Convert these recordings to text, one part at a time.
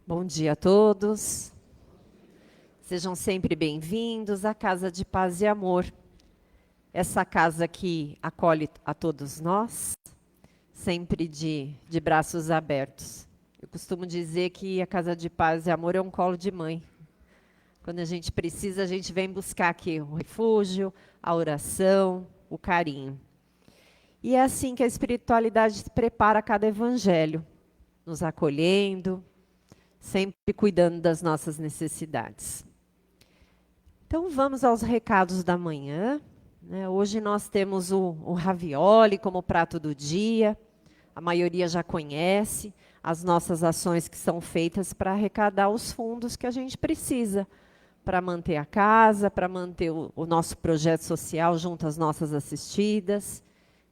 Bom dia a todos. Sejam sempre bem-vindos à Casa de Paz e Amor. Essa casa que acolhe a todos nós, sempre de braços abertos. Eu costumo dizer que a Casa de Paz e Amor é um colo de mãe. Quando a gente precisa, a gente vem buscar aqui o refúgio, a oração, o carinho. E é assim que a espiritualidade prepara cada evangelho, nos acolhendo, sempre cuidando das nossas necessidades. Então vamos aos recados da manhã. Hoje nós temos o ravioli como prato do dia. A maioria já conhece as nossas ações que são feitas para arrecadar os fundos que a gente precisa para manter a casa, para manter o nosso projeto social junto às nossas assistidas.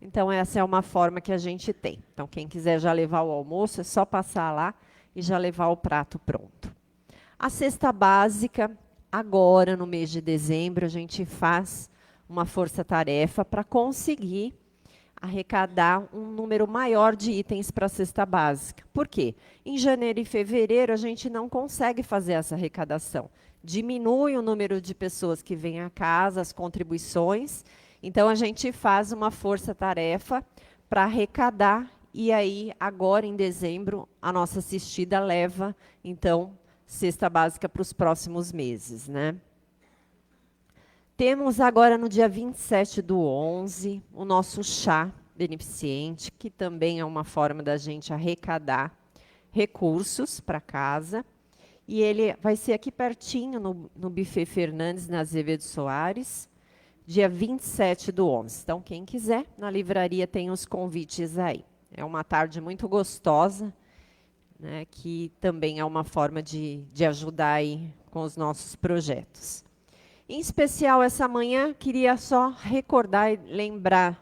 Então essa é uma forma que a gente tem. Então quem quiser já levar o almoço, é só passar lá e já levar o prato pronto. A cesta básica, agora no mês de dezembro, a gente faz uma força-tarefa para conseguir arrecadar um número maior de itens para a cesta básica. Por quê? Em janeiro e fevereiro, a gente não consegue fazer essa arrecadação. Diminui o número de pessoas que vêm à casa, as contribuições. Então, a gente faz uma força-tarefa para arrecadar. E aí, agora em dezembro, a nossa assistida leva, então, cesta básica para os próximos meses, né? Temos agora no dia 27/11 o nosso chá beneficente, que também é uma forma da gente arrecadar recursos para casa. E ele vai ser aqui pertinho, no Buffet Fernandes, na Azevedo Soares, dia 27/11. Então, quem quiser, na livraria tem os convites aí. É uma tarde muito gostosa, né, que também é uma forma de ajudar aí com os nossos projetos. Em especial, essa manhã, queria só recordar e lembrar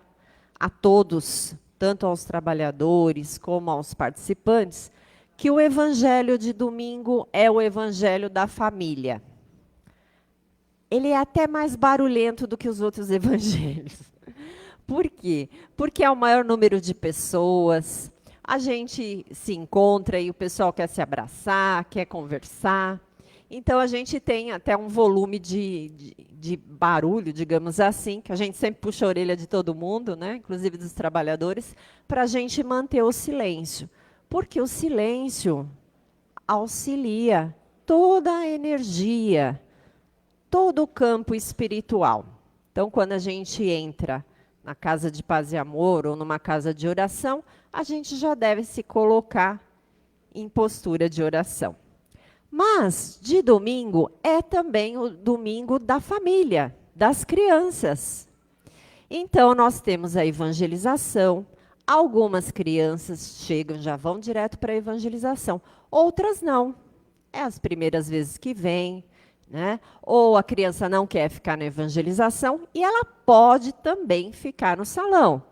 a todos, tanto aos trabalhadores como aos participantes, que o evangelho de domingo é o evangelho da família. Ele é até mais barulhento do que os outros evangelhos. Por quê? Porque é o maior número de pessoas, a gente se encontra e o pessoal quer se abraçar, quer conversar. Então, a gente tem até um volume de barulho, digamos assim, que a gente sempre puxa a orelha de todo mundo, né, inclusive dos trabalhadores, para a gente manter o silêncio. Porque o silêncio auxilia toda a energia, todo o campo espiritual. Então, quando a gente entra na casa de paz e amor ou numa casa de oração, a gente já deve se colocar em postura de oração. Mas, de domingo, é também o domingo da família, das crianças. Então, nós temos a evangelização. Algumas crianças chegam, já vão direto para a evangelização. Outras não. É as primeiras vezes que vêm, né? Ou a criança não quer ficar na evangelização e ela pode também ficar no salão.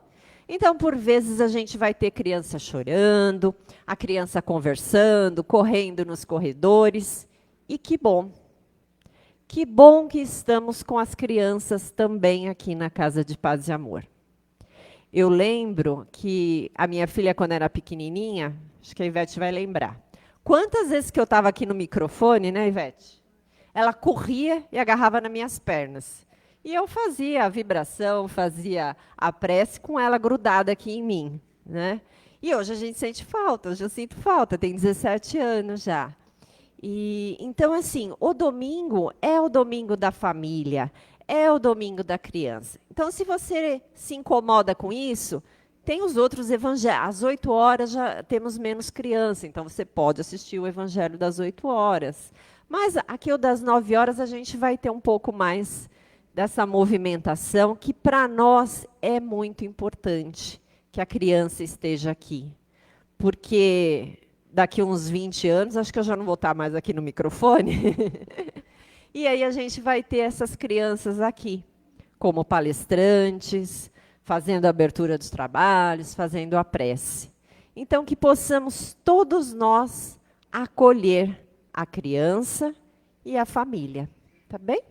Então, por vezes, a gente vai ter criança chorando, a criança conversando, correndo nos corredores. E que bom. Que bom que estamos com as crianças também aqui na Casa de Paz e Amor. Eu lembro que a minha filha, quando era pequenininha, acho que a Ivete vai lembrar. Quantas vezes que eu estava aqui no microfone, né, Ivete? Ela corria e agarrava nas minhas pernas. E eu fazia a vibração, fazia a prece com ela grudada aqui em mim, né? E hoje a gente sente falta, hoje eu sinto falta, tem 17 anos já. E então, assim, o domingo é o domingo da família, é o domingo da criança. Então, se você se incomoda com isso, tem os outros evangelhos. Às 8 horas já temos menos criança, então você pode assistir o evangelho das 8 horas. Mas aqui o das 9 horas a gente vai ter um pouco mais dessa movimentação, que para nós é muito importante que a criança esteja aqui. Porque daqui uns 20 anos, acho que eu já não vou estar mais aqui no microfone, e aí a gente vai ter essas crianças aqui, como palestrantes, fazendo a abertura dos trabalhos, fazendo a prece. Então, que possamos todos nós acolher a criança e a família, tá bem?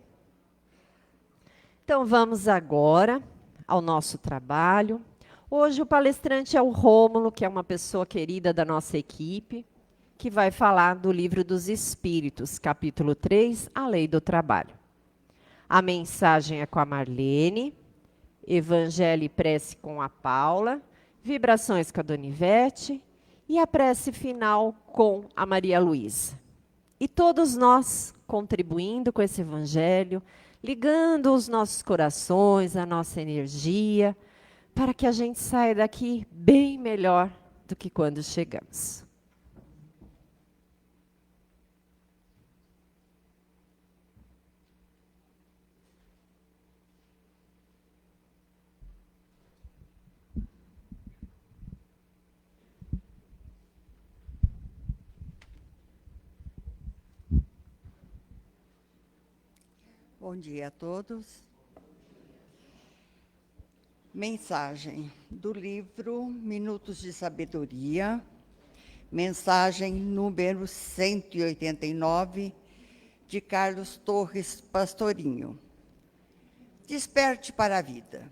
Então, vamos agora ao nosso trabalho. Hoje o palestrante é o Rômulo, que é uma pessoa querida da nossa equipe, que vai falar do Livro dos Espíritos, capítulo 3, a Lei do Trabalho. A mensagem é com a Marlene, Evangelho e Prece com a Paula, Vibrações com a Dona Ivete e a prece final com a Maria Luísa. E todos nós contribuindo com esse Evangelho, ligando os nossos corações, a nossa energia, para que a gente saia daqui bem melhor do que quando chegamos. Bom dia a todos. Mensagem do livro Minutos de Sabedoria, mensagem número 189, de Carlos Torres Pastorinho. Desperte para a vida.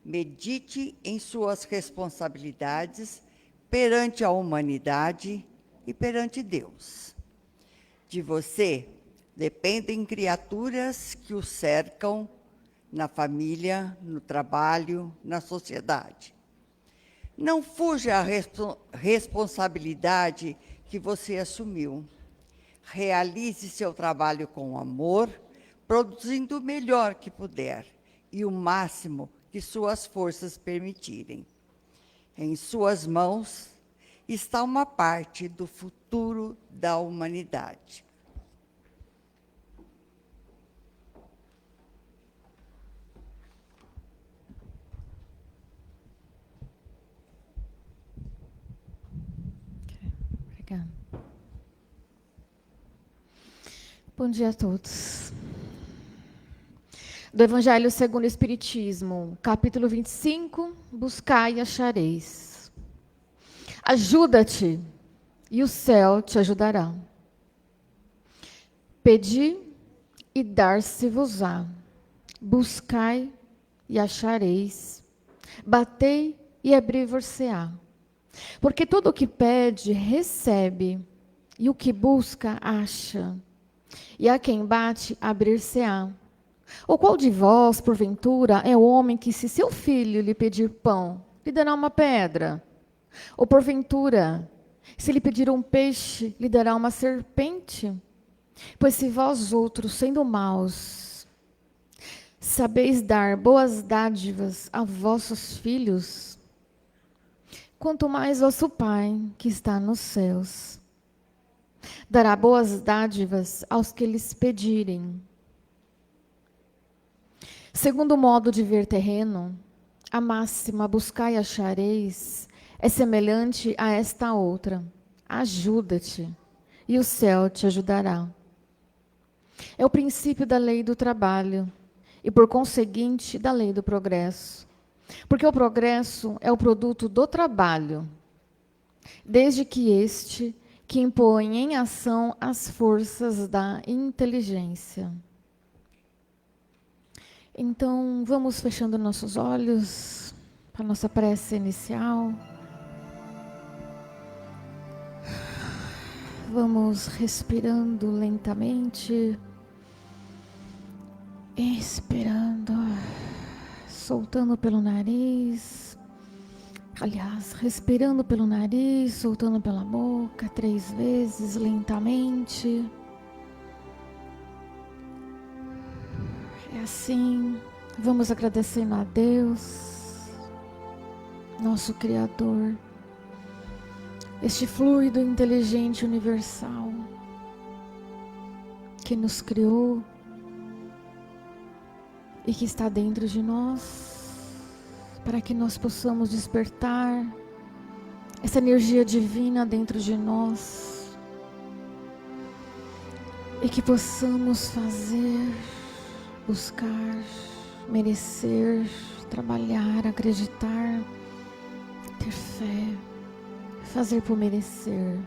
Medite em suas responsabilidades perante a humanidade e perante Deus. De você dependem criaturas que o cercam na família, no trabalho, na sociedade. Não fuja à responsabilidade que você assumiu. Realize seu trabalho com amor, produzindo o melhor que puder e o máximo que suas forças permitirem. Em suas mãos está uma parte do futuro da humanidade. Obrigada. Bom dia a todos. Do Evangelho segundo o Espiritismo, capítulo 25, buscai e achareis. Ajuda-te, e o céu te ajudará. Pedi, e dar-se-vos-á. Buscai, e achareis. Batei, e abrir-vos-se-á. Porque todo o que pede, recebe, e o que busca, acha. E a quem bate, abrir-se-á. Ou qual de vós, porventura, é o homem que, se seu filho lhe pedir pão, lhe dará uma pedra? Ou porventura, se lhe pedir um peixe, lhe dará uma serpente? Pois se vós outros, sendo maus, sabeis dar boas dádivas a vossos filhos, quanto mais vosso Pai, que está nos céus, dará boas dádivas aos que lhes pedirem. Segundo modo de ver terreno, a máxima buscai e achareis é semelhante a esta outra: ajuda-te, e o céu te ajudará. É o princípio da lei do trabalho e, por conseguinte, da lei do progresso. Porque o progresso é o produto do trabalho, desde que este que impõe em ação as forças da inteligência. Então, vamos fechando nossos olhos para a nossa prece inicial. Vamos respirando lentamente, expirando, soltando pelo nariz. Aliás, respirando pelo nariz, soltando pela boca 3 vezes lentamente. É assim, vamos agradecendo a Deus, nosso Criador, este fluido inteligente universal que nos criou e que está dentro de nós, para que nós possamos despertar essa energia divina dentro de nós e que possamos fazer, buscar, merecer, trabalhar, acreditar, ter fé, fazer por merecer,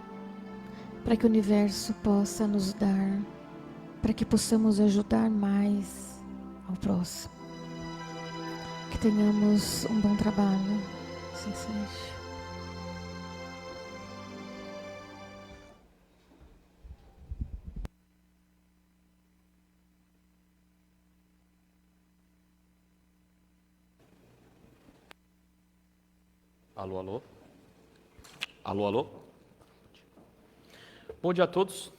para que o universo possa nos dar, para que possamos ajudar mais ao próximo. Que tenhamos um bom trabalho. Assim seja. Alô, alô? Alô, alô? Bom dia a todos.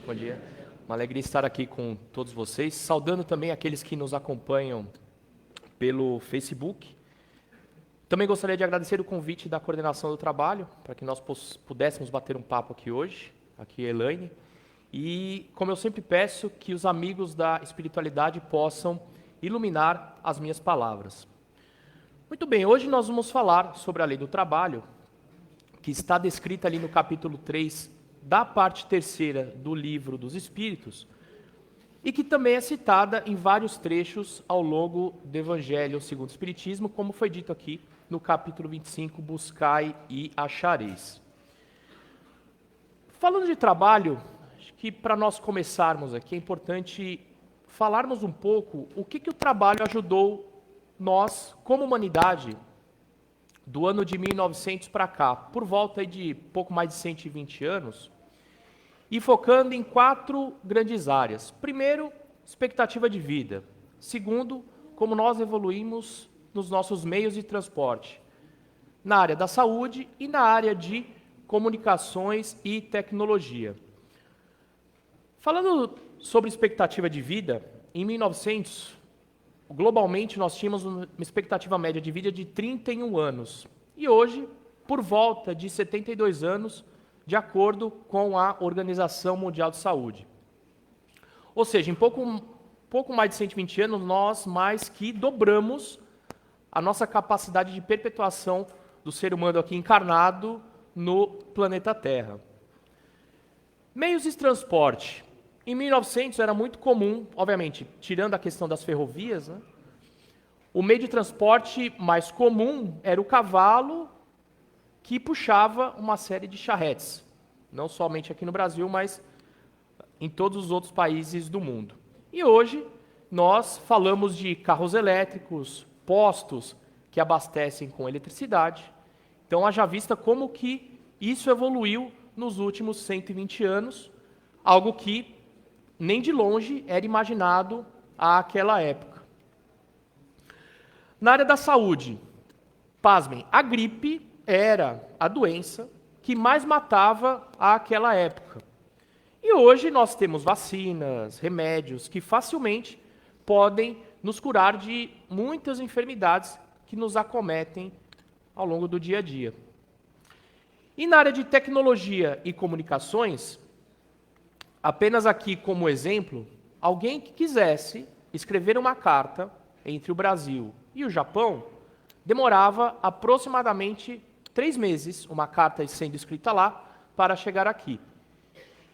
Bom dia. Uma alegria estar aqui com todos vocês, saudando também aqueles que nos acompanham pelo Facebook. Também gostaria de agradecer o convite da coordenação do trabalho, para que nós pudéssemos bater um papo aqui hoje, aqui Elaine. E, como eu sempre peço, que os amigos da espiritualidade possam iluminar as minhas palavras. Muito bem, hoje nós vamos falar sobre a lei do trabalho, que está descrita ali no capítulo 3 da parte 3ª do livro dos Espíritos, e que também é citada em vários trechos ao longo do Evangelho segundo o Espiritismo, como foi dito aqui no capítulo 25, buscai e achareis. Falando de trabalho, acho que para nós começarmos aqui é importante falarmos um pouco o que o trabalho ajudou nós, como humanidade, do ano de 1900 para cá, por volta aí de pouco mais de 120 anos, e focando em 4 grandes áreas. Primeiro, expectativa de vida. Segundo, como nós evoluímos nos nossos meios de transporte, na área da saúde e na área de comunicações e tecnologia. Falando sobre expectativa de vida, em 1900, globalmente nós tínhamos uma expectativa média de vida de 31 anos. E hoje, por volta de 72 anos, de acordo com a Organização Mundial de Saúde. Ou seja, em pouco mais de 120 anos, nós mais que dobramos a nossa capacidade de perpetuação do ser humano aqui encarnado no planeta Terra. Meios de transporte. Em 1900 era muito comum, obviamente, tirando a questão das ferrovias, né? O meio de transporte mais comum era o cavalo, que puxava uma série de charretes, não somente aqui no Brasil, mas em todos os outros países do mundo. E hoje nós falamos de carros elétricos, postos que abastecem com eletricidade. Então haja vista como que isso evoluiu nos últimos 120 anos, algo que nem de longe era imaginado àquela época. Na área da saúde, pasmem, a gripe era a doença que mais matava àquela época. E hoje nós temos vacinas, remédios que facilmente podem nos curar de muitas enfermidades que nos acometem ao longo do dia a dia. E na área de tecnologia e comunicações, apenas aqui como exemplo, alguém que quisesse escrever uma carta entre o Brasil e o Japão, demorava aproximadamente 3 meses, uma carta sendo escrita lá, para chegar aqui.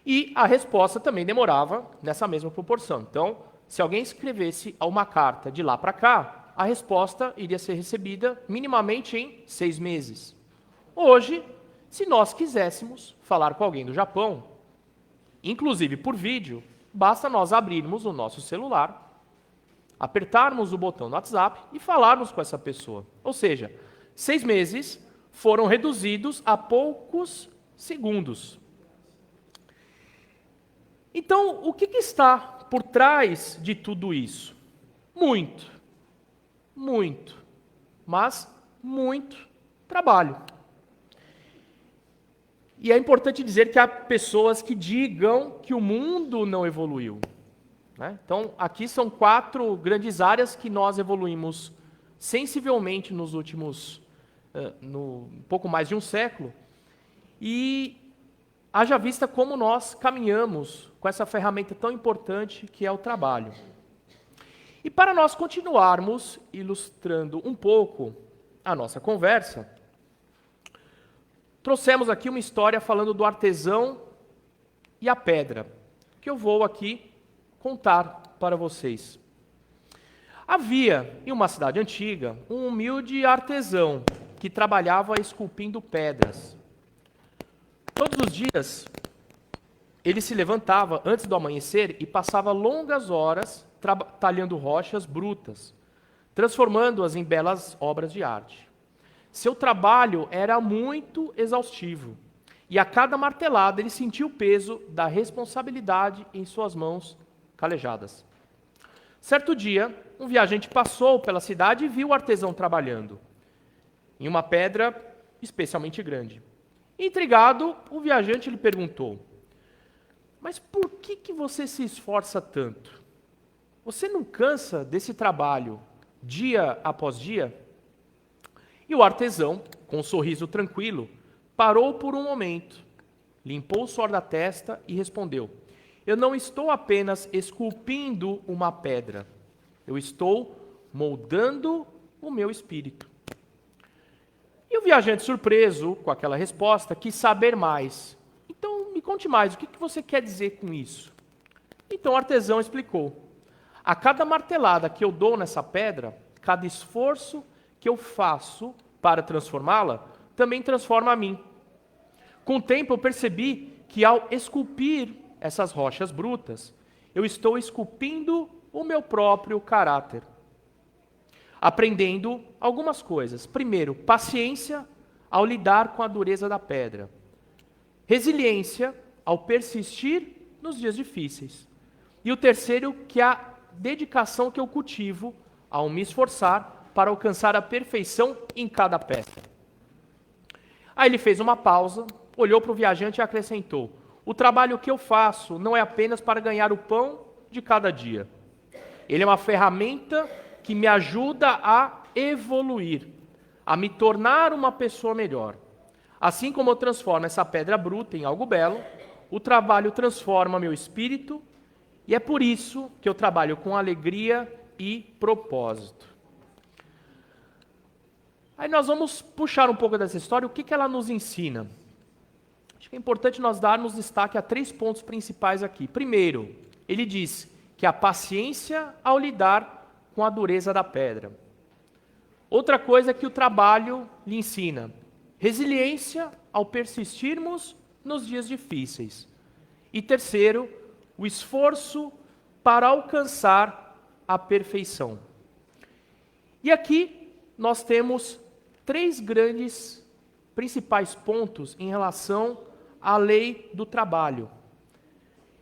E a resposta também demorava nessa mesma proporção. Então, se alguém escrevesse uma carta de lá para cá, a resposta iria ser recebida minimamente em 6 meses. Hoje, se nós quiséssemos falar com alguém do Japão, inclusive por vídeo, basta nós abrirmos o nosso celular, apertarmos o botão no WhatsApp e falarmos com essa pessoa. Ou seja, 6 meses foram reduzidos a poucos segundos. Então, o que está por trás de tudo isso? Mas muito trabalho. E é importante dizer que há pessoas que digam que o mundo não evoluiu, né? Então, aqui são 4 grandes áreas que nós evoluímos sensivelmente nos últimos, um pouco mais de um século, e haja vista como nós caminhamos com essa ferramenta tão importante que é o trabalho. E para nós continuarmos ilustrando um pouco a nossa conversa, trouxemos aqui uma história falando do artesão e a pedra, que eu vou aqui contar para vocês. Havia, em uma cidade antiga, um humilde artesão que trabalhava esculpindo pedras. Todos os dias, ele se levantava antes do amanhecer e passava longas horas talhando rochas brutas, transformando-as em belas obras de arte. Seu trabalho era muito exaustivo, e a cada martelada ele sentia o peso da responsabilidade em suas mãos calejadas. Certo dia, um viajante passou pela cidade e viu o artesão trabalhando em uma pedra especialmente grande. Intrigado, o viajante lhe perguntou: mas por que você se esforça tanto? Você não cansa desse trabalho dia após dia? E o artesão, com um sorriso tranquilo, parou por um momento, limpou o suor da testa e respondeu: eu não estou apenas esculpindo uma pedra, eu estou moldando o meu espírito. E o viajante, surpreso com aquela resposta, quis saber mais. Então, me conte mais, o que você quer dizer com isso? Então o artesão explicou: a cada martelada que eu dou nessa pedra, cada esforço que eu faço para transformá-la, também transforma a mim. Com o tempo eu percebi que ao esculpir essas rochas brutas, eu estou esculpindo o meu próprio caráter. Aprendendo algumas coisas. Primeiro, paciência ao lidar com a dureza da pedra. Resiliência ao persistir nos dias difíceis. E o terceiro, que é a dedicação que eu cultivo ao me esforçar para alcançar a perfeição em cada peça. Aí ele fez uma pausa, olhou para o viajante e acrescentou: o trabalho que eu faço não é apenas para ganhar o pão de cada dia. Ele é uma ferramenta que me ajuda a evoluir, a me tornar uma pessoa melhor. Assim como eu transformo essa pedra bruta em algo belo, o trabalho transforma meu espírito, e é por isso que eu trabalho com alegria e propósito. Aí nós vamos puxar um pouco dessa história, o que ela nos ensina? Acho que é importante nós darmos destaque a 3 pontos principais aqui. Primeiro, ele diz que a paciência ao lidar com a dureza da pedra. Outra coisa é que o trabalho lhe ensina: resiliência ao persistirmos nos dias difíceis. E terceiro, o esforço para alcançar a perfeição. E aqui nós temos 3 grandes principais pontos em relação à lei do trabalho.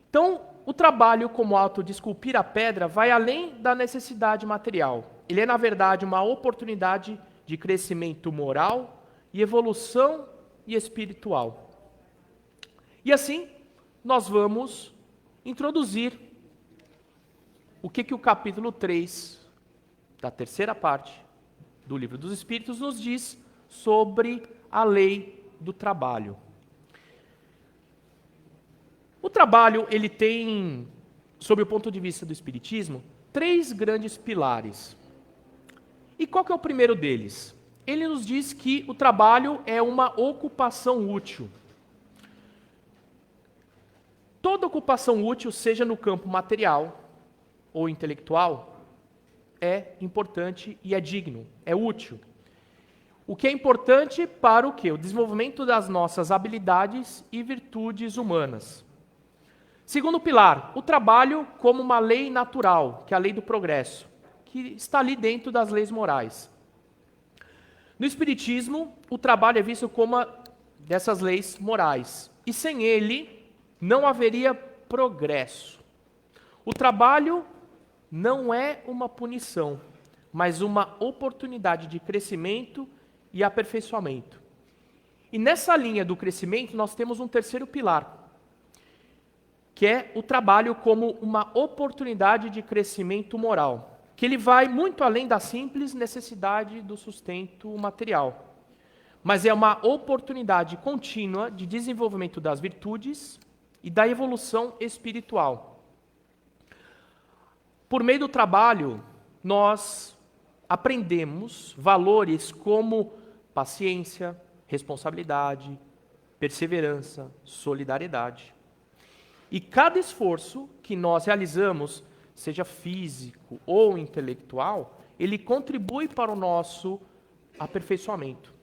Então, o trabalho como ato de esculpir a pedra vai além da necessidade material. Ele é, na verdade, uma oportunidade de crescimento moral e evolução e espiritual. E assim, nós vamos introduzir o que o capítulo 3, da terceira parte do Livro dos Espíritos, nos diz sobre a lei do trabalho. O trabalho, ele tem, sob o ponto de vista do Espiritismo, 3 grandes pilares. E qual que é o primeiro deles? Ele nos diz que o trabalho é uma ocupação útil. Toda ocupação útil, seja no campo material ou intelectual, é importante e é digno, é útil. O que é importante para o quê? O desenvolvimento das nossas habilidades e virtudes humanas. Segundo pilar, o trabalho como uma lei natural, que é a lei do progresso, que está ali dentro das leis morais. No Espiritismo, o trabalho é visto como uma dessas leis morais, e sem ele não haveria progresso. O trabalho não é uma punição, mas uma oportunidade de crescimento e aperfeiçoamento. E nessa linha do crescimento, nós temos um terceiro pilar, que é o trabalho como uma oportunidade de crescimento moral, que ele vai muito além da simples necessidade do sustento material, mas é uma oportunidade contínua de desenvolvimento das virtudes e da evolução espiritual. Por meio do trabalho, nós aprendemos valores como paciência, responsabilidade, perseverança, solidariedade. E cada esforço que nós realizamos, seja físico ou intelectual, ele contribui para o nosso aperfeiçoamento,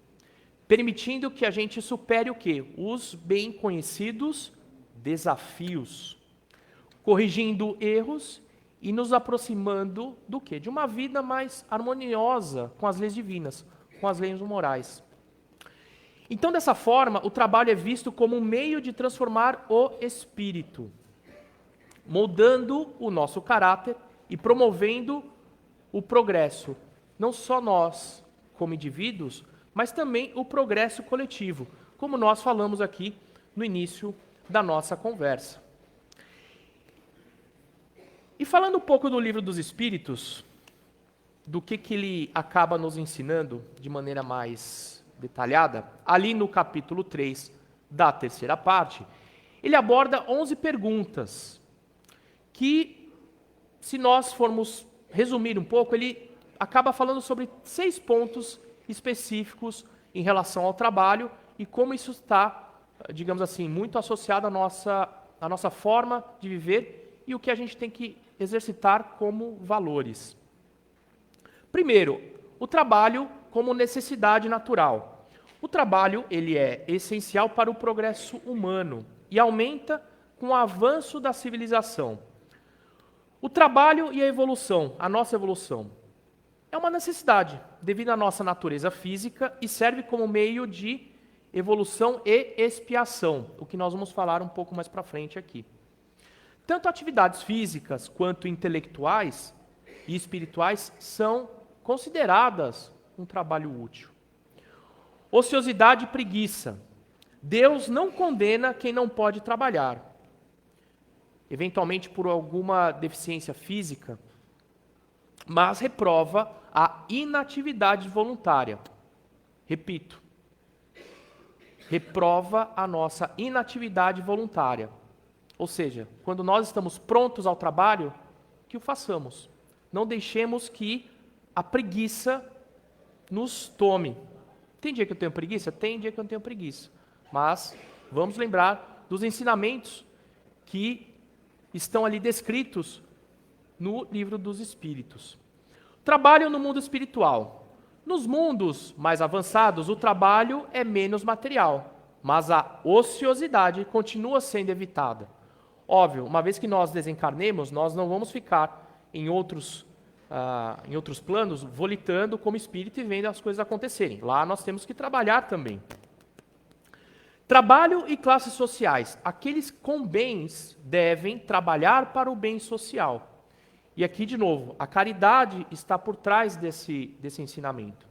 permitindo que a gente supere o quê? Os bem conhecidos desafios, corrigindo erros e nos aproximando do quê? De uma vida mais harmoniosa com as leis divinas, com as leis morais. Então, dessa forma, o trabalho é visto como um meio de transformar o espírito, moldando o nosso caráter e promovendo o progresso, não só nós, como indivíduos, mas também o progresso coletivo, como nós falamos aqui no início da nossa conversa. E falando um pouco do Livro dos Espíritos, do que ele acaba nos ensinando de maneira mais detalhada, ali no capítulo 3 da terceira parte, ele aborda 11 perguntas que, se nós formos resumir um pouco, ele acaba falando sobre 6 pontos específicos em relação ao trabalho e como isso está, digamos assim, muito associado à nossa forma de viver e o que a gente tem que exercitar como valores. Primeiro, o trabalho como necessidade natural. O trabalho, ele é essencial para o progresso humano e aumenta com o avanço da civilização. O trabalho e a evolução, a nossa evolução, é uma necessidade devido à nossa natureza física e serve como meio de evolução e expiação, o que nós vamos falar um pouco mais para frente aqui. Tanto atividades físicas quanto intelectuais e espirituais são consideradas um trabalho útil. Ociosidade e preguiça. Deus não condena quem não pode trabalhar, eventualmente por alguma deficiência física, mas reprova a inatividade voluntária. Repito, reprova a nossa inatividade voluntária. Ou seja, quando nós estamos prontos ao trabalho, que o façamos. Não deixemos que a preguiça nos tome. Tem dia que eu tenho preguiça? Tem dia que eu não tenho preguiça. Mas vamos lembrar dos ensinamentos que estão ali descritos no Livro dos Espíritos. Trabalho no mundo espiritual. Nos mundos mais avançados, o trabalho é menos material, mas a ociosidade continua sendo evitada. Óbvio, uma vez que nós desencarnemos, nós não vamos ficar em outros planos, volitando como espírito e vendo as coisas acontecerem. Lá nós temos que trabalhar também. Trabalho e classes sociais. Aqueles com bens devem trabalhar para o bem social. E aqui, de novo, a caridade está por trás desse ensinamento.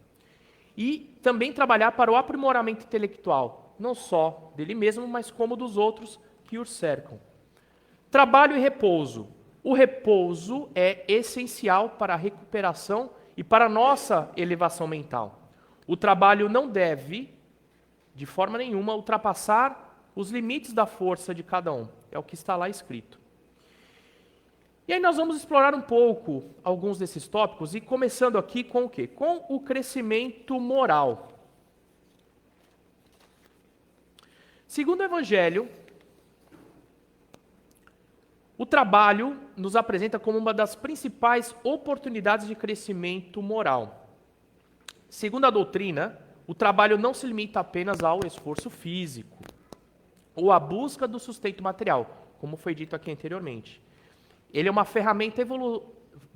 E também trabalhar para o aprimoramento intelectual, não só dele mesmo, mas como dos outros que o cercam. Trabalho e repouso. O repouso é essencial para a recuperação e para a nossa elevação mental. O trabalho não deve, de forma nenhuma, ultrapassar os limites da força de cada um. É o que está lá escrito. E aí nós vamos explorar um pouco alguns desses tópicos e começando aqui com o quê? Com o crescimento moral. Segundo o Evangelho, o trabalho nos apresenta como uma das principais oportunidades de crescimento moral. Segundo a doutrina, o trabalho não se limita apenas ao esforço físico ou à busca do sustento material, como foi dito aqui anteriormente. Ele é uma ferramenta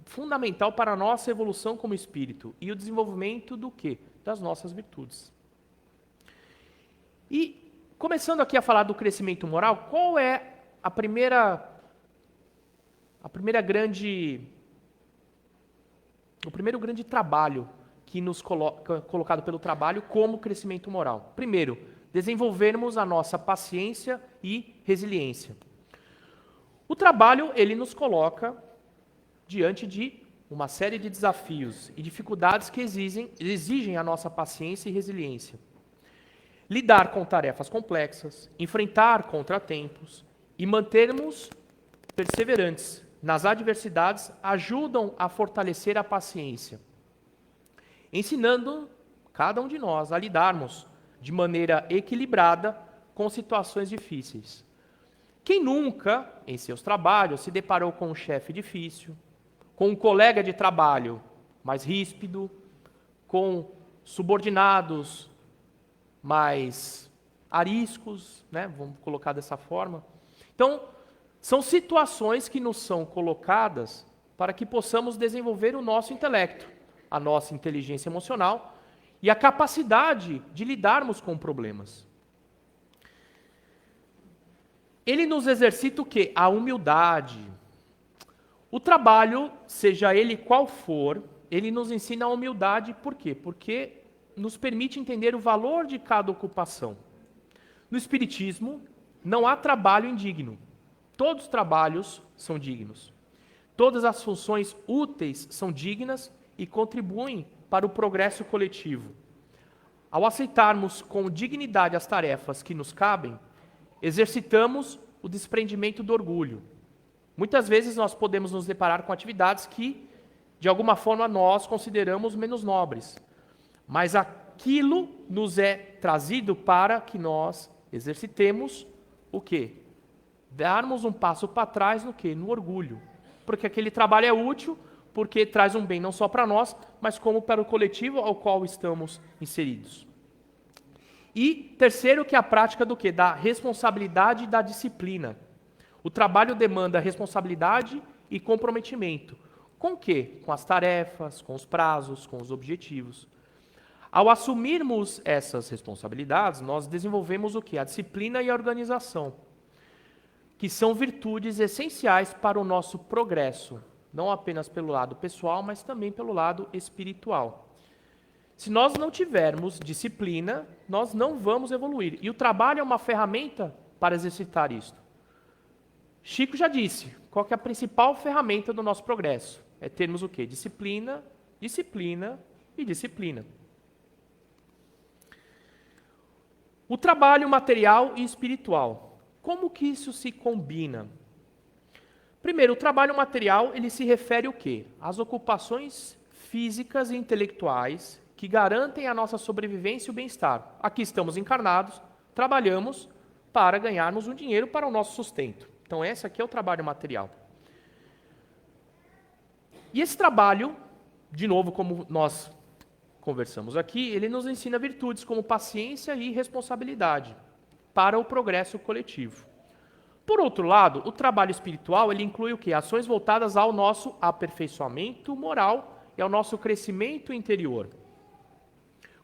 fundamental para a nossa evolução como espírito e o desenvolvimento do quê? Das nossas virtudes. E, começando aqui a falar do crescimento moral, qual é o primeiro grande trabalho que nos colocado pelo trabalho como crescimento moral? Primeiro, desenvolvermos a nossa paciência e resiliência. O trabalho, ele nos coloca diante de uma série de desafios e dificuldades que exigem a nossa paciência e resiliência. Lidar com tarefas complexas, enfrentar contratempos e mantermos perseverantes nas adversidades ajudam a fortalecer a paciência, ensinando cada um de nós a lidarmos de maneira equilibrada com situações difíceis. Quem nunca, em seus trabalhos, se deparou com um chefe difícil, com um colega de trabalho mais ríspido, com subordinados mais ariscos, né? Vamos colocar dessa forma. Então, são situações que nos são colocadas para que possamos desenvolver o nosso intelecto, a nossa inteligência emocional e a capacidade de lidarmos com problemas. Ele nos exercita o quê? A humildade. O trabalho, seja ele qual for, ele nos ensina a humildade. Por quê? Porque nos permite entender o valor de cada ocupação. No Espiritismo, não há trabalho indigno. Todos os trabalhos são dignos. Todas as funções úteis são dignas e contribuem para o progresso coletivo. Ao aceitarmos com dignidade as tarefas que nos cabem, exercitamos o desprendimento do orgulho. Muitas vezes nós podemos nos deparar com atividades que, de alguma forma, nós consideramos menos nobres. Mas aquilo nos é trazido para que nós exercitemos o quê? Darmos um passo para trás no quê? No orgulho. Porque aquele trabalho é útil, porque traz um bem não só para nós, mas como para o coletivo ao qual estamos inseridos. E terceiro, que é a prática do quê? Da responsabilidade e da disciplina. O trabalho demanda responsabilidade e comprometimento. Com o quê? Com as tarefas, com os prazos, com os objetivos. Ao assumirmos essas responsabilidades, nós desenvolvemos o quê? A disciplina e a organização, que são virtudes essenciais para o nosso progresso, não apenas pelo lado pessoal, mas também pelo lado espiritual. Se nós não tivermos disciplina, nós não vamos evoluir. E o trabalho é uma ferramenta para exercitar isto. Chico já disse, qual que é a principal ferramenta do nosso progresso? É termos o quê? Disciplina, disciplina e disciplina. O trabalho material e espiritual. Como que isso se combina? Primeiro, o trabalho material, ele se refere o quê? Às ocupações físicas e intelectuais que garantem a nossa sobrevivência e o bem-estar. Aqui estamos encarnados, trabalhamos para ganharmos um dinheiro para o nosso sustento. Então, esse aqui é o trabalho material. E esse trabalho, de novo, como nós conversamos aqui, ele nos ensina virtudes como paciência e responsabilidade para o progresso coletivo. Por outro lado, o trabalho espiritual, ele inclui o quê? Ações voltadas ao nosso aperfeiçoamento moral e ao nosso crescimento interior,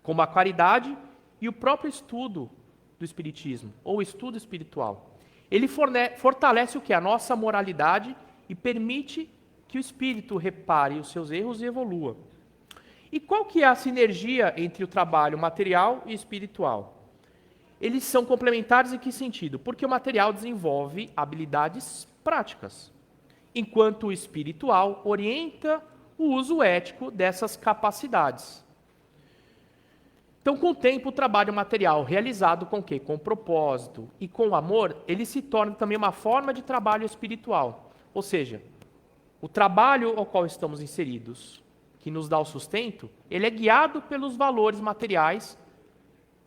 como a caridade e o próprio estudo do espiritismo, ou estudo espiritual. Ele fortalece o quê? A nossa moralidade e permite que o espírito repare os seus erros e evolua. E qual que é a sinergia entre o trabalho material e espiritual? Eles são complementares em que sentido? Porque o material desenvolve habilidades práticas, enquanto o espiritual orienta o uso ético dessas capacidades. Então, com o tempo, o trabalho material realizado com o quê? Com propósito e com amor, ele se torna também uma forma de trabalho espiritual. Ou seja, o trabalho ao qual estamos inseridos, que nos dá o sustento, ele é guiado pelos valores materiais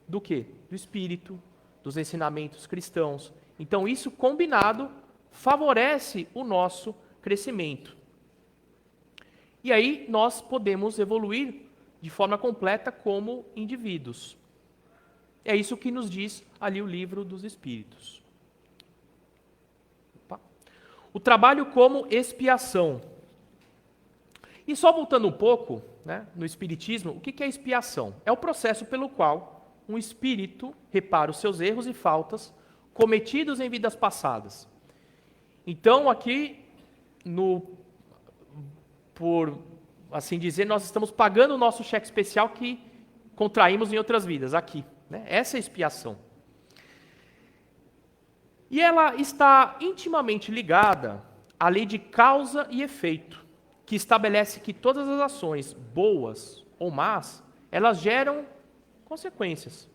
do quê? Do espírito, dos ensinamentos cristãos. Então, isso combinado favorece o nosso crescimento. E aí nós podemos evoluir de forma completa como indivíduos. É isso que nos diz ali o Livro dos Espíritos. Opa. O trabalho como expiação. E só voltando um pouco, né, no Espiritismo, o que é expiação? É o processo pelo qual um espírito repara os seus erros e faltas cometidos em vidas passadas. Então, aqui, por assim dizer, nós estamos pagando o nosso cheque especial que contraímos em outras vidas, aqui. Né? Essa é a expiação. E ela está intimamente ligada à lei de causa e efeito, que estabelece que todas as ações, boas ou más, elas geram consequências.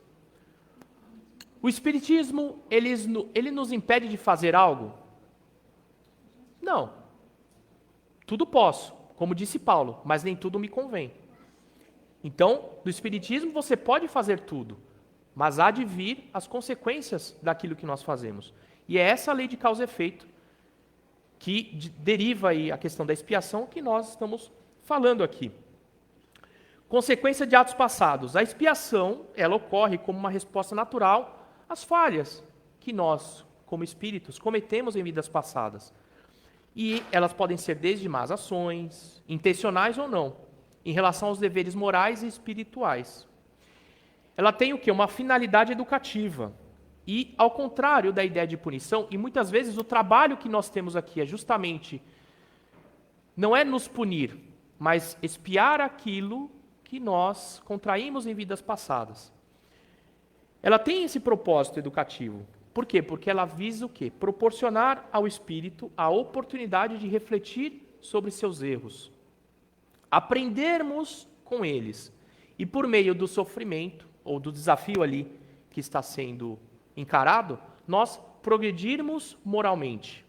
O Espiritismo, ele nos impede de fazer algo? Não. Tudo posso, como disse Paulo, mas nem tudo me convém. Então, no Espiritismo você pode fazer tudo, mas há de vir as consequências daquilo que nós fazemos. E é essa lei de causa e efeito que deriva aí a questão da expiação que nós estamos falando aqui. Consequência de atos passados. A expiação, ela ocorre como uma resposta natural às falhas que nós, como espíritos, cometemos em vidas passadas. E elas podem ser desde más ações, intencionais ou não, em relação aos deveres morais e espirituais. Ela tem o quê? Uma finalidade educativa. E, ao contrário da ideia de punição, e muitas vezes o trabalho que nós temos aqui é justamente, não é nos punir, mas expiar aquilo que que nós contraímos em vidas passadas. Ela tem esse propósito educativo. Por quê? Porque ela visa o quê? Proporcionar ao espírito a oportunidade de refletir sobre seus erros, aprendermos com eles e por meio do sofrimento ou do desafio ali que está sendo encarado, nós progredirmos moralmente.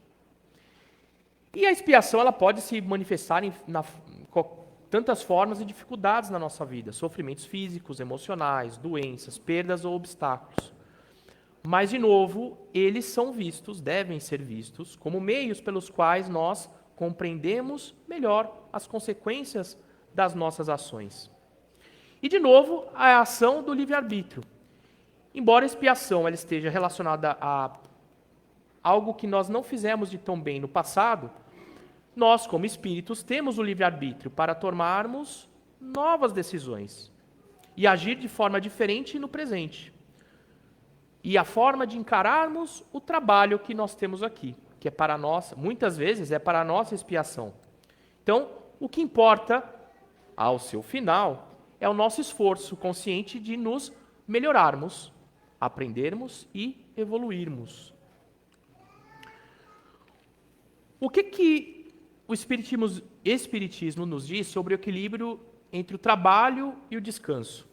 E a expiação ela pode se manifestar em tantas formas e dificuldades na nossa vida, sofrimentos físicos, emocionais, doenças, perdas ou obstáculos. Mas, de novo, eles são vistos, devem ser vistos, como meios pelos quais nós compreendemos melhor as consequências das nossas ações. E, de novo, a ação do livre-arbítrio. Embora a expiação ela esteja relacionada a algo que nós não fizemos de tão bem no passado, nós, como espíritos, temos o livre-arbítrio para tomarmos novas decisões e agir de forma diferente no presente. E a forma de encararmos o trabalho que nós temos aqui, que é para nós, muitas vezes é para a nossa expiação. Então, o que importa, ao seu final, é o nosso esforço consciente de nos melhorarmos, aprendermos e evoluirmos. O que o Espiritismo nos diz sobre o equilíbrio entre o trabalho e o descanso?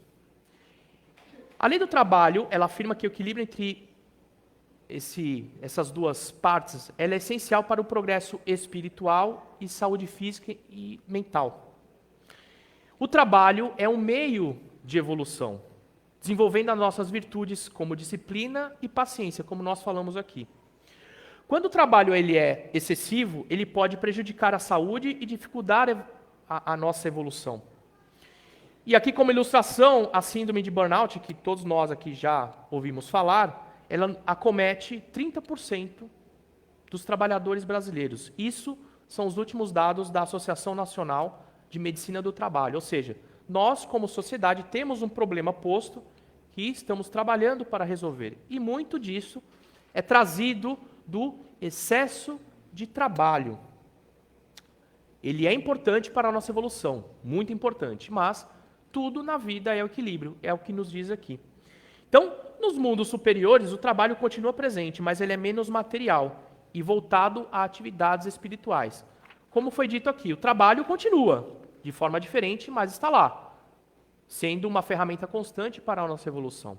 A lei do trabalho, ela afirma que o equilíbrio entre essas duas partes ela é essencial para o progresso espiritual e saúde física e mental. O trabalho é um meio de evolução, desenvolvendo as nossas virtudes como disciplina e paciência, como nós falamos aqui. Quando o trabalho ele é excessivo, ele pode prejudicar a saúde e dificultar a nossa evolução. E aqui como ilustração, a síndrome de burnout, que todos nós aqui já ouvimos falar, ela acomete 30% dos trabalhadores brasileiros. Isso são os últimos dados da Associação Nacional de Medicina do Trabalho. Ou seja, nós como sociedade temos um problema posto que estamos trabalhando para resolver. E muito disso é trazido do excesso de trabalho. Ele é importante para a nossa evolução, muito importante, mas tudo na vida é o equilíbrio, é o que nos diz aqui. Então, nos mundos superiores, o trabalho continua presente, mas ele é menos material e voltado a atividades espirituais. Como foi dito aqui, o trabalho continua, de forma diferente, mas está lá, sendo uma ferramenta constante para a nossa evolução.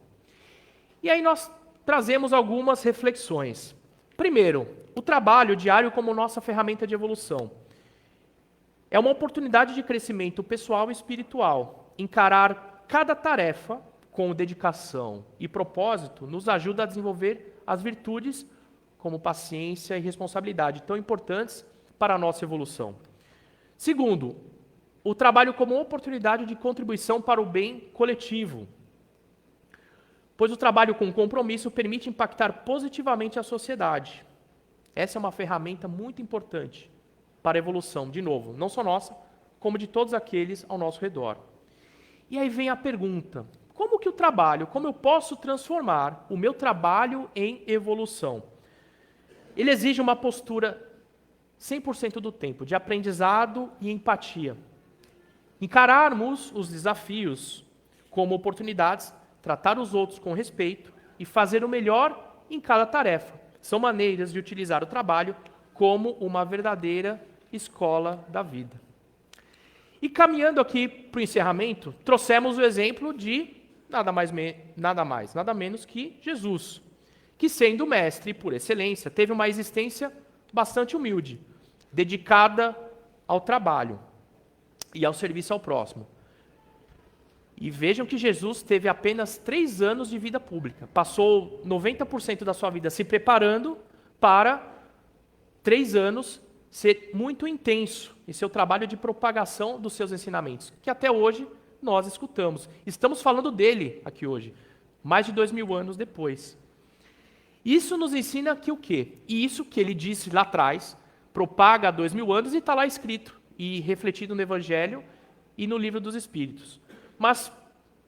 E aí nós trazemos algumas reflexões. Primeiro, o trabalho diário como nossa ferramenta de evolução. É uma oportunidade de crescimento pessoal e espiritual. Encarar cada tarefa com dedicação e propósito nos ajuda a desenvolver as virtudes como paciência e responsabilidade, tão importantes para a nossa evolução. Segundo, o trabalho como oportunidade de contribuição para o bem coletivo, pois o trabalho com compromisso permite impactar positivamente a sociedade. Essa é uma ferramenta muito importante para a evolução, de novo, não só nossa, como de todos aqueles ao nosso redor. E aí vem a pergunta, como que o trabalho, como eu posso transformar o meu trabalho em evolução? Ele exige uma postura 100% do tempo, de aprendizado e empatia. Encararmos os desafios como oportunidades, tratar os outros com respeito e fazer o melhor em cada tarefa. São maneiras de utilizar o trabalho como uma verdadeira escola da vida. E caminhando aqui para o encerramento, trouxemos o exemplo de nada menos que Jesus, que sendo mestre por excelência, teve uma existência bastante humilde, dedicada ao trabalho e ao serviço ao próximo. E vejam que Jesus teve apenas 3 anos de vida pública. Passou 90% da sua vida se preparando para 3 anos ser muito intenso em seu trabalho de propagação dos seus ensinamentos, que até hoje nós escutamos. Estamos falando dele aqui hoje, mais de 2000 anos depois. Isso nos ensina que o quê? E isso que ele disse lá atrás, propaga há 2000 anos e está lá escrito e refletido no Evangelho e no Livro dos Espíritos. Mas,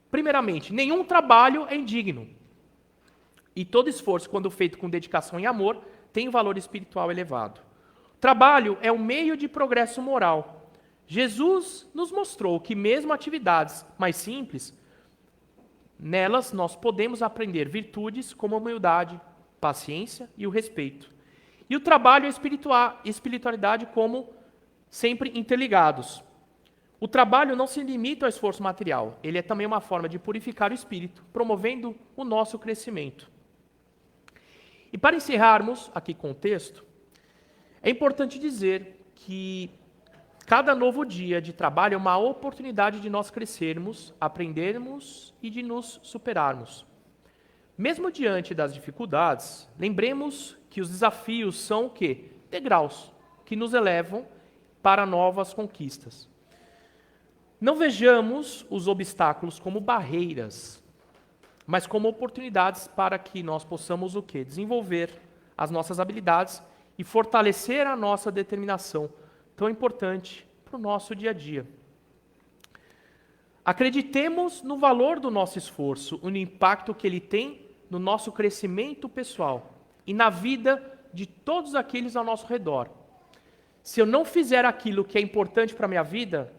primeiramente, nenhum trabalho é indigno. E todo esforço, quando feito com dedicação e amor, tem um valor espiritual elevado. Trabalho é um meio de progresso moral, Jesus nos mostrou que mesmo atividades mais simples, nelas nós podemos aprender virtudes como a humildade, paciência e o respeito. E o trabalho e a espiritualidade como sempre interligados. O trabalho não se limita ao esforço material, ele é também uma forma de purificar o espírito, promovendo o nosso crescimento. E para encerrarmos aqui com o texto, é importante dizer que cada novo dia de trabalho é uma oportunidade de nós crescermos, aprendermos e de nos superarmos. Mesmo diante das dificuldades, lembremos que os desafios são o quê? Degraus que nos elevam para novas conquistas. Não vejamos os obstáculos como barreiras, mas como oportunidades para que nós possamos o quê? Desenvolver as nossas habilidades e fortalecer a nossa determinação, tão importante para o nosso dia a dia. Acreditemos no valor do nosso esforço, no impacto que ele tem no nosso crescimento pessoal e na vida de todos aqueles ao nosso redor. Se eu não fizer aquilo que é importante para a minha vida,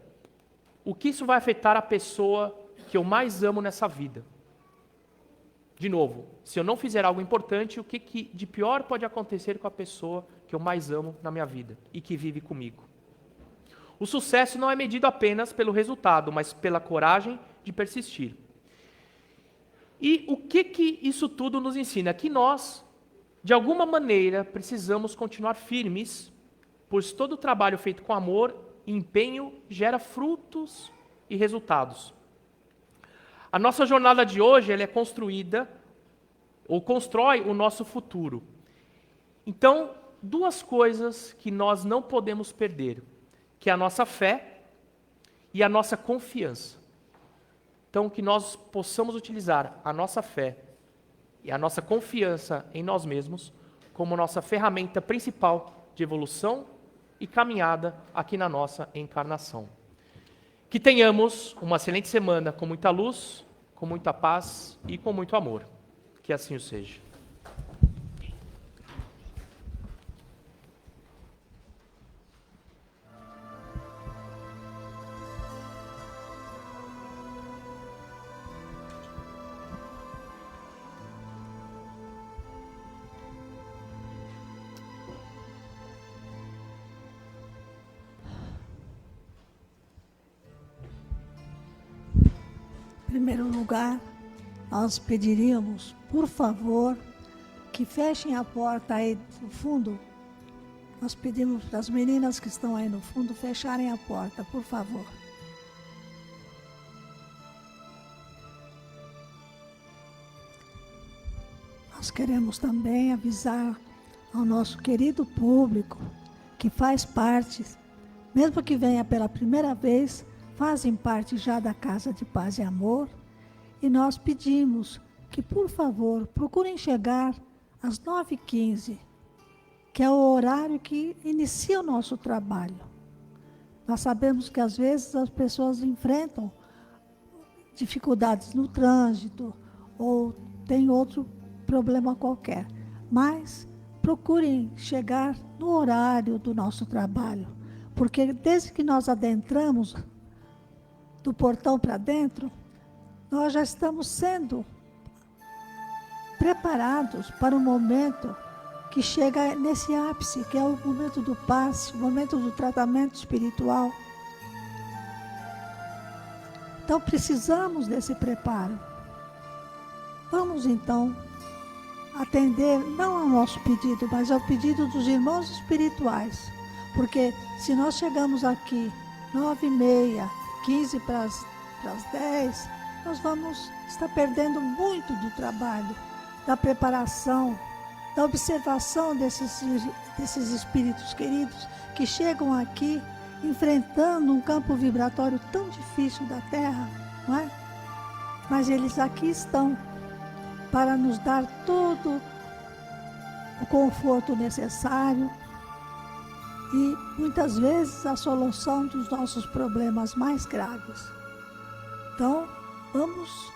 o que isso vai afetar a pessoa que eu mais amo nessa vida? De novo, se eu não fizer algo importante, o que de pior pode acontecer com a pessoa que eu mais amo na minha vida e que vive comigo? O sucesso não é medido apenas pelo resultado, mas pela coragem de persistir. E o que isso tudo nos ensina? Que nós, de alguma maneira, precisamos continuar firmes, pois todo o trabalho feito com amor e empenho gera frutos e resultados. A nossa jornada de hoje ela é construída, ou constrói o nosso futuro. Então, duas coisas que nós não podemos perder, que é a nossa fé e a nossa confiança. Então, que nós possamos utilizar a nossa fé e a nossa confiança em nós mesmos como nossa ferramenta principal de evolução e caminhada aqui na nossa encarnação. Que tenhamos uma excelente semana com muita luz, com muita paz e com muito amor. Que assim o seja. Em primeiro lugar, nós pediríamos, por favor, que fechem a porta aí no fundo. Nós pedimos para as meninas que estão aí no fundo fecharem a porta, por favor. Nós queremos também avisar ao nosso querido público que faz parte, mesmo que venha pela primeira vez, fazem parte já da Casa de Paz e Amor, e nós pedimos que, por favor, procurem chegar às 9h15, que é o horário que inicia o nosso trabalho. Nós sabemos que, às vezes, as pessoas enfrentam dificuldades no trânsito ou tem outro problema qualquer, mas procurem chegar no horário do nosso trabalho, porque desde que nós adentramos do portão para dentro, nós já estamos sendo preparados para o momento que chega nesse ápice, que é o momento do passe, o momento do tratamento espiritual. Então precisamos desse preparo. Vamos então atender não ao nosso pedido, mas ao pedido dos irmãos espirituais, porque se nós chegamos aqui 9h30, 15 para as 10, nós vamos estar perdendo muito do trabalho, da preparação, da observação desses espíritos queridos que chegam aqui enfrentando um campo vibratório tão difícil da Terra, não é? Mas eles aqui estão para nos dar todo o conforto necessário e, muitas vezes, a solução dos nossos problemas mais graves. Então, vamos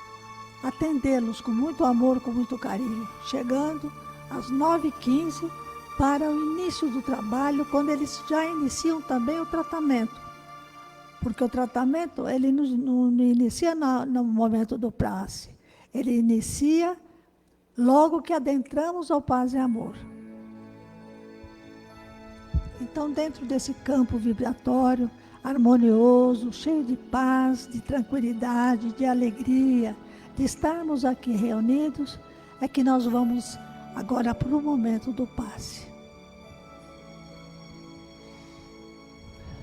atendê-los com muito amor, com muito carinho, chegando às 9h15 para o início do trabalho, quando eles já iniciam também o tratamento. Porque o tratamento, ele não inicia no momento do passe. Ele inicia logo que adentramos ao paz e amor. Então, dentro desse campo vibratório, harmonioso, cheio de paz, de tranquilidade, de alegria, de estarmos aqui reunidos, é que nós vamos agora para o momento do passe.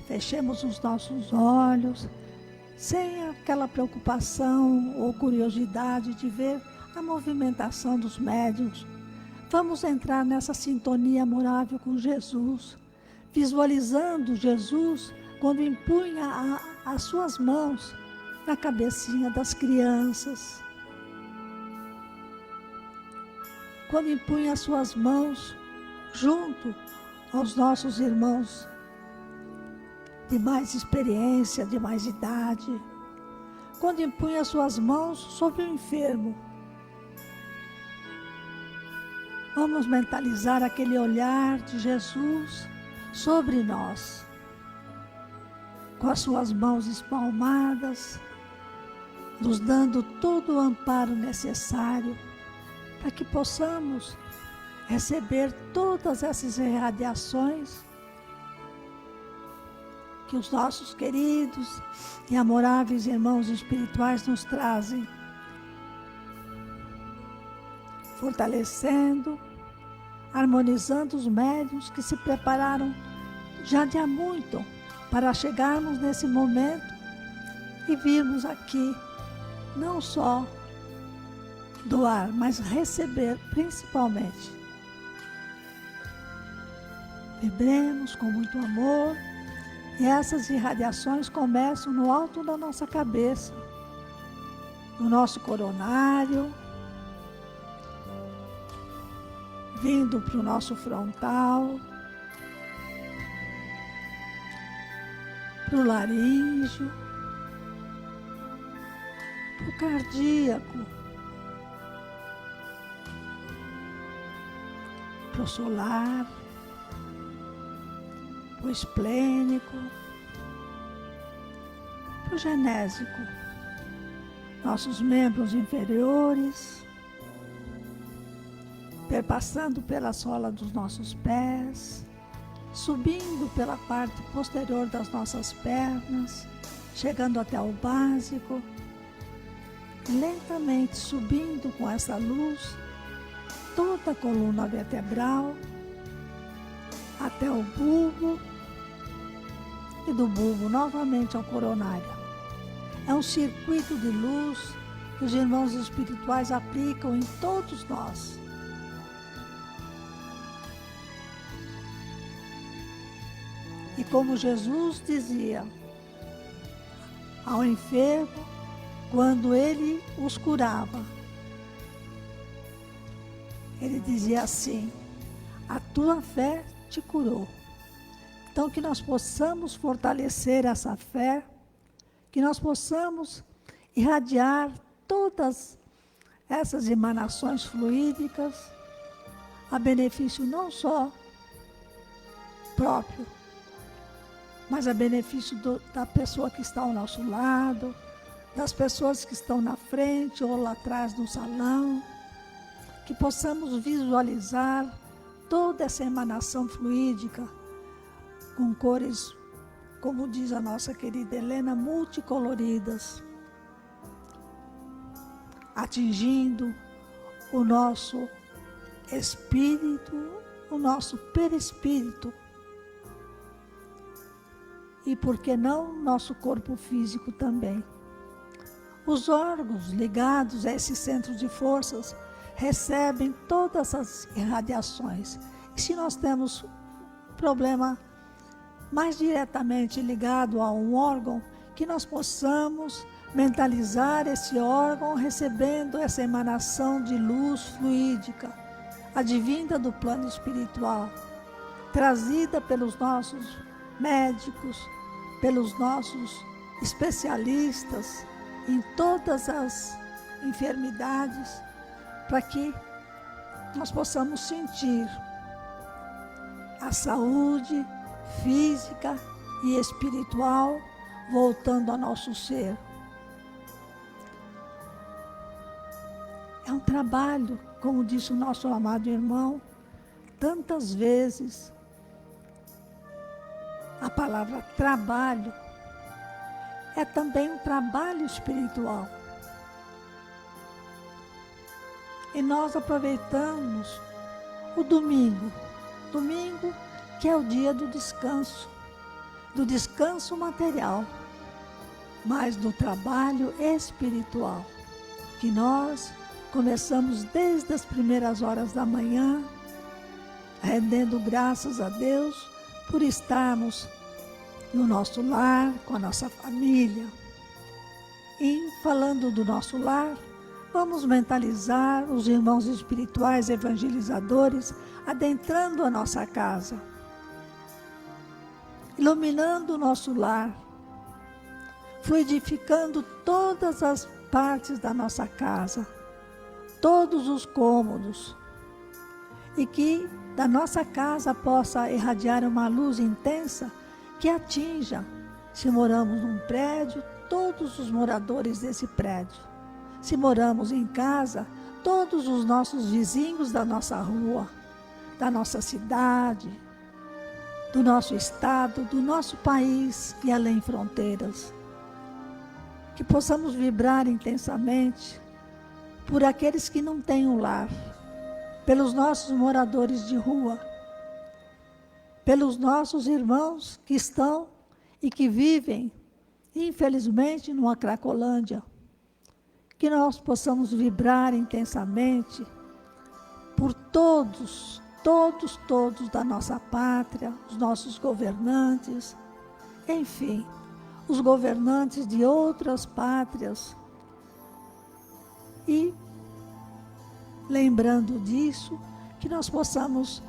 Fechemos os nossos olhos, sem aquela preocupação ou curiosidade de ver a movimentação dos médiuns. Vamos entrar nessa sintonia amorável com Jesus, visualizando Jesus quando impunha as suas mãos na cabecinha das crianças, quando impunha as suas mãos junto aos nossos irmãos de mais experiência, de mais idade, quando impunha suas mãos sobre o enfermo. Vamos mentalizar aquele olhar de Jesus sobre nós, com as suas mãos espalmadas, nos dando todo o amparo necessário para que possamos receber todas essas irradiações que os nossos queridos e amoráveis irmãos espirituais nos trazem, fortalecendo, harmonizando os médiuns que se prepararam já de há muito para chegarmos nesse momento e virmos aqui não só doar, mas receber principalmente. Vibremos com muito amor. E essas irradiações começam no alto da nossa cabeça, no nosso coronário, vindo para o nosso frontal, para o laríngeo, para o cardíaco, para o solar, o esplênico, o genésico, nossos membros inferiores, perpassando pela sola dos nossos pés, subindo pela parte posterior das nossas pernas, chegando até o básico, lentamente subindo com essa luz toda a coluna vertebral, até o bulbo, e do bulbo novamente ao coronário. É um circuito de luz que os irmãos espirituais aplicam em todos nós. E como Jesus dizia ao enfermo, quando ele os curava, ele dizia assim: a tua fé te curou. Então, que nós possamos fortalecer essa fé, que nós possamos irradiar todas essas emanações fluídicas a benefício não só próprio, mas a benefício da pessoa que está ao nosso lado, das pessoas que estão na frente ou lá atrás no salão, que possamos visualizar toda essa emanação fluídica com cores, como diz a nossa querida Helena, multicoloridas, atingindo o nosso espírito, o nosso perispírito e, por que não, nosso corpo físico também. Os órgãos ligados a esse centro de forças recebem todas as irradiações. E se nós temos problema mais diretamente ligado a um órgão, que nós possamos mentalizar esse órgão recebendo essa emanação de luz fluídica, advinda do plano espiritual, trazida pelos nossos médicos, pelos nossos especialistas em todas as enfermidades, para que nós possamos sentir a saúde física e espiritual voltando ao nosso ser. É um trabalho, como disse o nosso amado irmão, tantas vezes a palavra trabalho é também um trabalho espiritual. E nós aproveitamos o domingo que é o dia do descanso material, mas do trabalho espiritual, que nós começamos desde as primeiras horas da manhã, rendendo graças a Deus por estarmos no nosso lar, com a nossa família. E falando do nosso lar, vamos mentalizar os irmãos espirituais evangelizadores adentrando a nossa casa, iluminando o nosso lar, fluidificando todas as partes da nossa casa, todos os cômodos, e que da nossa casa possa irradiar uma luz intensa que atinja, se moramos num prédio, todos os moradores desse prédio. Se moramos em casa, todos os nossos vizinhos da nossa rua, da nossa cidade, do nosso estado, do nosso país e além fronteiras. Que possamos vibrar intensamente por aqueles que não têm um lar, pelos nossos moradores de rua, pelos nossos irmãos que estão e que vivem, infelizmente, numa Cracolândia. Que nós possamos vibrar intensamente por todos da nossa pátria, os nossos governantes, enfim, os governantes de outras pátrias. E, lembrando disso, que nós possamos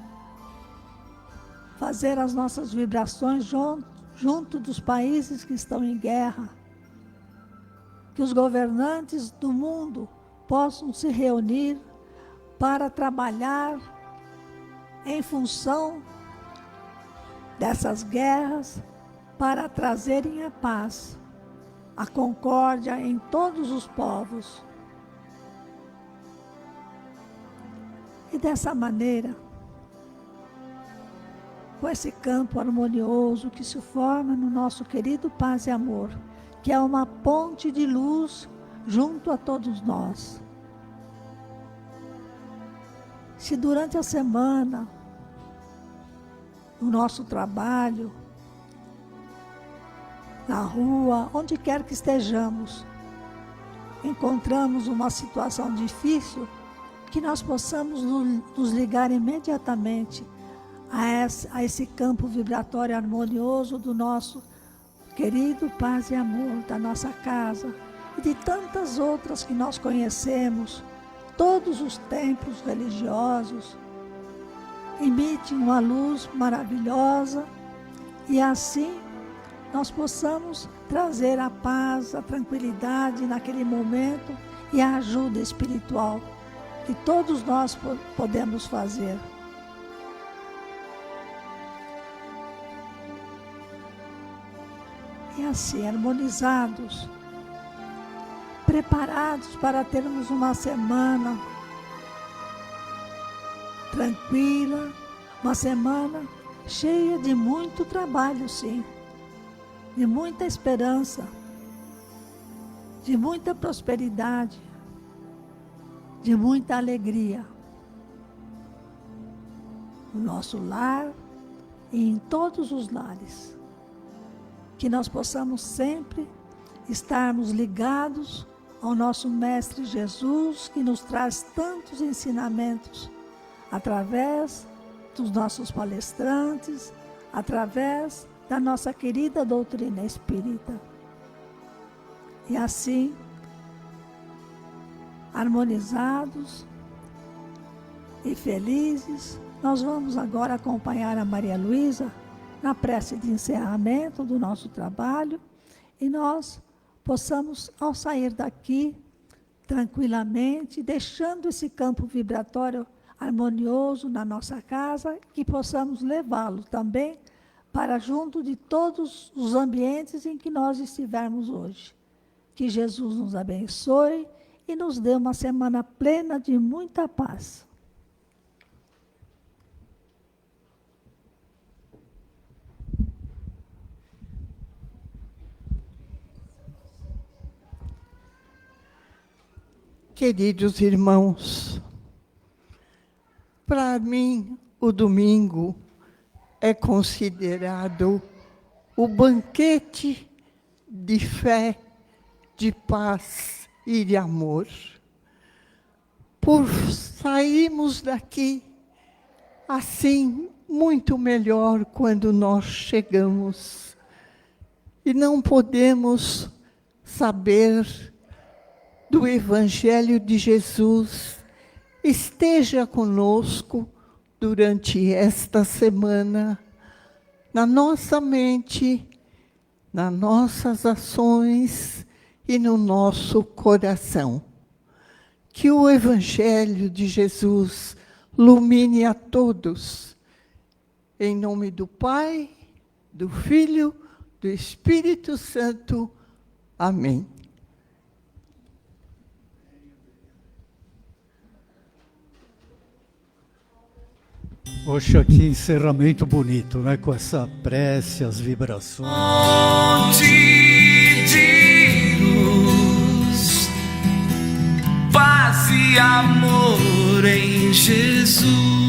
fazer as nossas vibrações junto dos países que estão em guerra, que os governantes do mundo possam se reunir para trabalhar em função dessas guerras, para trazerem a paz, a concórdia em todos os povos. E dessa maneira, com esse campo harmonioso que se forma no nosso querido Paz e Amor, que é uma ponte de luz junto a todos nós. Se durante a semana, no nosso trabalho, na rua, onde quer que estejamos, encontramos uma situação difícil, que nós possamos nos ligar imediatamente a esse campo vibratório harmonioso do nosso querido Paz e Amor, da nossa casa e de tantas outras que nós conhecemos. Todos os templos religiosos emitem uma luz maravilhosa e assim nós possamos trazer a paz, a tranquilidade naquele momento e a ajuda espiritual que todos nós podemos fazer. E assim, harmonizados, preparados para termos uma semana tranquila, uma semana cheia de muito trabalho, sim, de muita esperança, de muita prosperidade, de muita alegria no nosso lar e em todos os lares. Que nós possamos sempre estarmos ligados ao nosso Mestre Jesus, que nos traz tantos ensinamentos através dos nossos palestrantes, através da nossa querida doutrina espírita. E assim, harmonizados e felizes, nós vamos agora acompanhar a Maria Luísa na prece de encerramento do nosso trabalho e nós possamos, ao sair daqui, tranquilamente, deixando esse campo vibratório harmonioso na nossa casa, que possamos levá-lo também para junto de todos os ambientes em que nós estivermos hoje. Que Jesus nos abençoe e nos dê uma semana plena de muita paz. Queridos irmãos, para mim, o domingo é considerado o banquete de fé, de paz e de amor. Por sairmos daqui assim, muito melhor quando nós chegamos. E não podemos saber do Evangelho de Jesus. Esteja conosco durante esta semana, na nossa mente, nas nossas ações e no nosso coração. Que o Evangelho de Jesus ilumine a todos. Em nome do Pai, do Filho, do Espírito Santo. Amém. Poxa, que encerramento bonito, né? Com essa prece, as vibrações. Fonte de luz, paz e amor em Jesus.